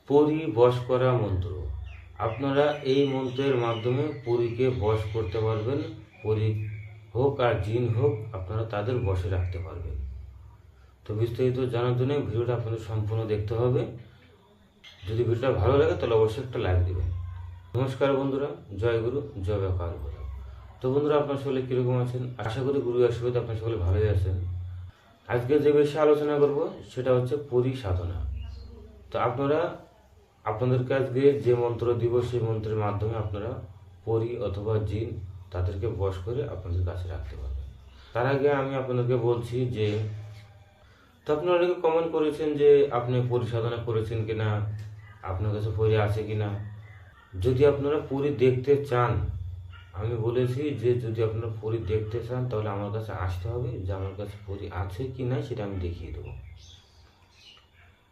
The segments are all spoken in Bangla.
পরী বশ করা মন্ত্র। আপনারা এই মন্ত্রের মাধ্যমে পরীকে বশ করতে পারবেন। পরী হোক আর জিন হোক, আপনারা তাদের বশে রাখতে পারবেন। তো বিস্তারিত জানার জন্য ভিডিওটা আপনাদের সম্পূর্ণ দেখতে হবে। যদি ভিডিওটা ভালো লাগে তাহলে অবশ্যই একটা লাইক দেবেন। নমস্কার বন্ধুরা, জয় গুরু, জয় ব্যাপার গুরু। তো বন্ধুরা, আপনার সকলে কীরকম আছেন? আশা করি গুরু আশীর্বাদে আপনার সকলে ভালোই আছেন। আজকে যে বিষয়ে আলোচনা করব সেটা হচ্ছে পরী সাধনা। তো আপনাদেরকে আজকে যে মন্ত্র দিব সেই মন্ত্রের মাধ্যমে আপনারা পরী অথবা জিন তাদেরকে বশ করে আপনাদের কাছে রাখতে পারবেন। তার আগে আমি আপনাদেরকে বলছি যে, তো আপনারা অনেকে কমেন্ট করেছেন যে আপনি পরী সাধনা করেছেন কিনা, আপনার কাছে পরী আছে কিনা। যদি আপনারা পরী দেখতে চান, আমি বলেছি যে যদি আপনারা পরী দেখতে চান তাহলে আমার কাছে আসতে হবে, যে আমার কাছে পরী আছে কি না সেটা আমি দেখিয়ে দেবো।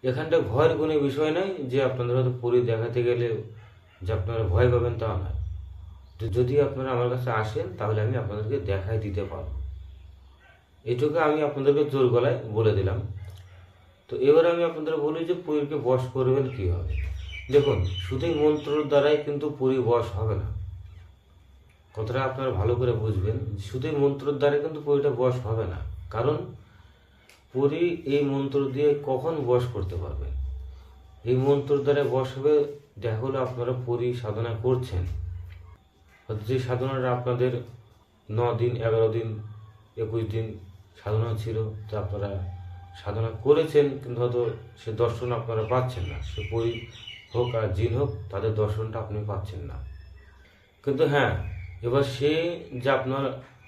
এখানটা ভয়ের কোনো বিষয় নাই যে আপনাদের হয়তো পরী দেখাতে গেলে যে আপনারা ভয় পাবেন তা নয়। যদি আপনারা আমার কাছে আসেন তাহলে আমি আপনাদেরকে দেখাই দিতে পারবো। এটুকু আমি আপনাদেরকে জোর গলায় বলে দিলাম। তো এবার আমি আপনাদের বলি যে পরীকে বশ করবেন কীভাবে। দেখুন, শুধুই মন্ত্রর দ্বারাই কিন্তু পরী বশ হবে না। কথাটা আপনারা ভালো করে বুঝবেন। শুধুই মন্ত্রের দ্বারা কিন্তু পরীটা বশ হবে না। কারণ পরী এই মন্ত্র দিয়ে কখন বশ করতে পারবেন? এই মন্ত্রের দ্বারা বশ হবে দেখা হলো আপনারা পরী সাধনা করছেন, যে সাধনাটা আপনাদের 9 দিন, 11 দিন, 21 দিন সাধনা ছিল, তো আপনারা সাধনা করেছেন কিন্তু হয়তো সে দর্শন আপনারা পাচ্ছেন না। সে পরী হোক আর জিন হোক, তাদের দর্শনটা আপনি পাচ্ছেন না। কিন্তু হ্যাঁ, এবার সে যে আপনার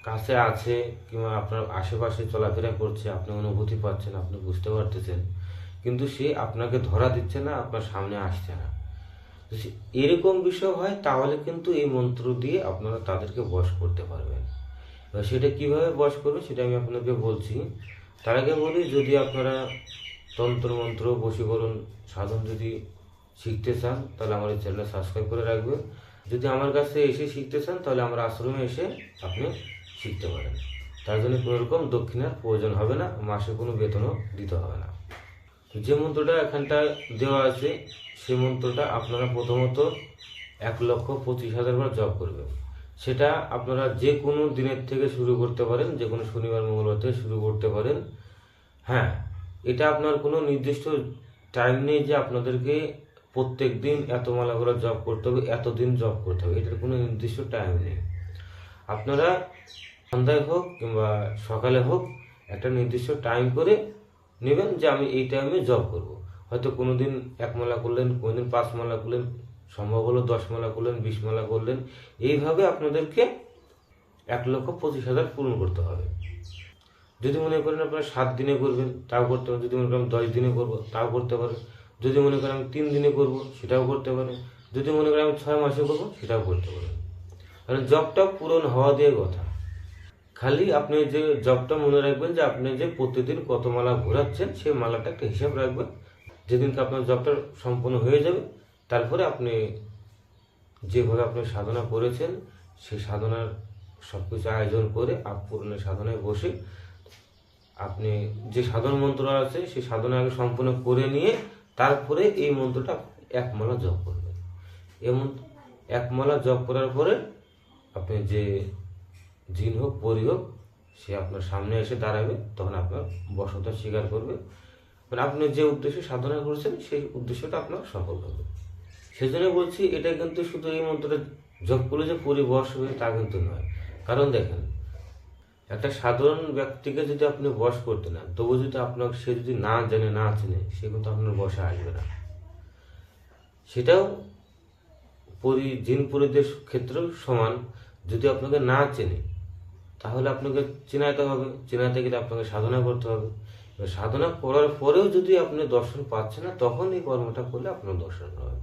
কাছে আছে কিংবা আপনার আশেপাশে চলাফেরা করছে, আপনি অনুভূতি পাচ্ছেন, আপনি বুঝতে পারতেছেন, কিন্তু সে আপনাকে ধরা দিচ্ছে না, আপনার সামনে আসছে না। এরকম বিষয় হয় তাহলে কিন্তু এই মন্ত্র দিয়ে আপনারা তাদেরকে বশ করতে পারবেন। এবার সেটা কিভাবে বশ করবে সেটা আমি আপনাকে বলছি। তার আগে বলি, যদি আপনারা তন্ত্রমন্ত্র, বশীকরণ সাধন যদি শিখতে চান তাহলে আমার এই চ্যানেলটা সাবস্ক্রাইব করে রাখবেন। যদি আমার কাছে এসে শিখতে চান তাহলে আমার আশ্রমে এসে আপনি শিখতে পারেন। তার জন্য কোনো রকম দক্ষিণার প্রয়োজন হবে না, মাসে কোনো বেতনও দিতে হবে না। যে মন্ত্রটা এখানটায় দেওয়া আছে সেই মন্ত্রটা আপনারা প্রথমত 1,25,000 বার জপ করবেন। সেটা আপনারা যে কোনো দিনের থেকে শুরু করতে পারেন, যে কোনো শনিবার মঙ্গলবার থেকে শুরু করতে পারেন। হ্যাঁ, এটা আপনার কোনো নির্দিষ্ট টাইম নেই যে আপনাদেরকে প্রত্যেক দিন এত মালা করে জপ করতে হবে, এতদিন জপ করতে হবে, এটার কোনো নির্দিষ্ট টাইম নেই। আপনারা সন্ধ্যায় হোক কিংবা সকালে হোক একটা নির্দিষ্ট টাইম করে নেবেন যে আমি এই টাইমে জব করব। হয়তো কোনো দিন 1 মালা করলেন, কোনো দিন 5 মালা করলেন, সম্ভব হলো 10 মালা করলেন, 20 মালা করলেন। এইভাবে আপনাদেরকে 1,25,000 পূরণ করতে হবে। যদি মনে করেন আপনারা 7 দিনে করবেন তাও করতে পারেন, যদি মনে করেন 10 দিনে করবো তাও করতে পারেন, যদি মনে করেন আমি 3 দিনে করব সেটাও করতে পারেন, যদি মনে করেন আমি 6 মাসে করবো সেটাও করতে পারেন। কারণ জবটা পূরণ হওয়া দিয়ে কথা। খালি আপনি যে জবটা মনে রাখবেন যে আপনি যে প্রতিদিন কত মালা ঘোরাচ্ছেন সেই মালাটা একটা হিসাব রাখবেন। যেদিনকে আপনার জবটা সম্পূর্ণ হয়ে যাবে তারপরে আপনি যেভাবে আপনি সাধনা করেছেন সেই সাধনার সব কিছু আয়োজন করে পূরণের সাধনায় বসে আপনি যে সাধন মন্ত্র আছে সেই সাধনা আগে সম্পূর্ণ করে নিয়ে তারপরে এই মন্ত্রটা 1 মালা জপ করবেন। এমন 1 মালা জপ করার পরে আপনি যে জিন হোক পরী হোক সে আপনার সামনে এসে দাঁড়াবে, তখন আপনার বশতা স্বীকার করবে। মানে আপনি যে উদ্দেশ্যে সাধনা করছেন সেই উদ্দেশ্যটা আপনার সফল হবে। সেজন্য বলছি, এটা কিন্তু শুধু এই মন্ত্রটা জপ করলে যে পরী বশ হবে তা কিন্তু নয়। কারণ দেখেন, একটা সাধারণ ব্যক্তিকে যদি আপনি বশ করতে না, তবু যদি আপনার সে যদি না জানে, না চেনে, সে কিন্তু আপনার বশে আসবে না। সেটাও পরী জিন পরীদের ক্ষেত্রেও সমান। যদি আপনাকে না চেনে তাহলে আপনাকে চেনাতে হবে, চেনাতে গেলে আপনাকে সাধনা করতে হবে। সাধনা করার পরেও যদি আপনি দর্শন পাচ্ছেন না, তখন এই কর্মটা করলে আপনার দর্শন হবে।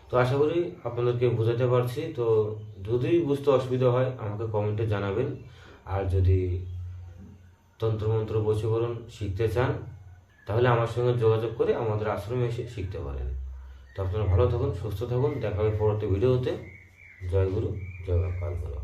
তো আশা করি আপনাদেরকে বোঝাতে পারছি। তো যদি বুঝতে অসুবিধা হয় আমাকে কমেন্টে জানাবেন। আর যদি তন্ত্রমন্ত্র বশীকরণ শিখতে চান তাহলে আমার সঙ্গে যোগাযোগ করে আমাদের আশ্রমে এসে শিখতে পারেন। তো আপনারা ভালো থাকুন, সুস্থ থাকুন, দেখা হবে পরবর্তী ভিডিওতে। জয় গুরু, জয় কাল গুরু।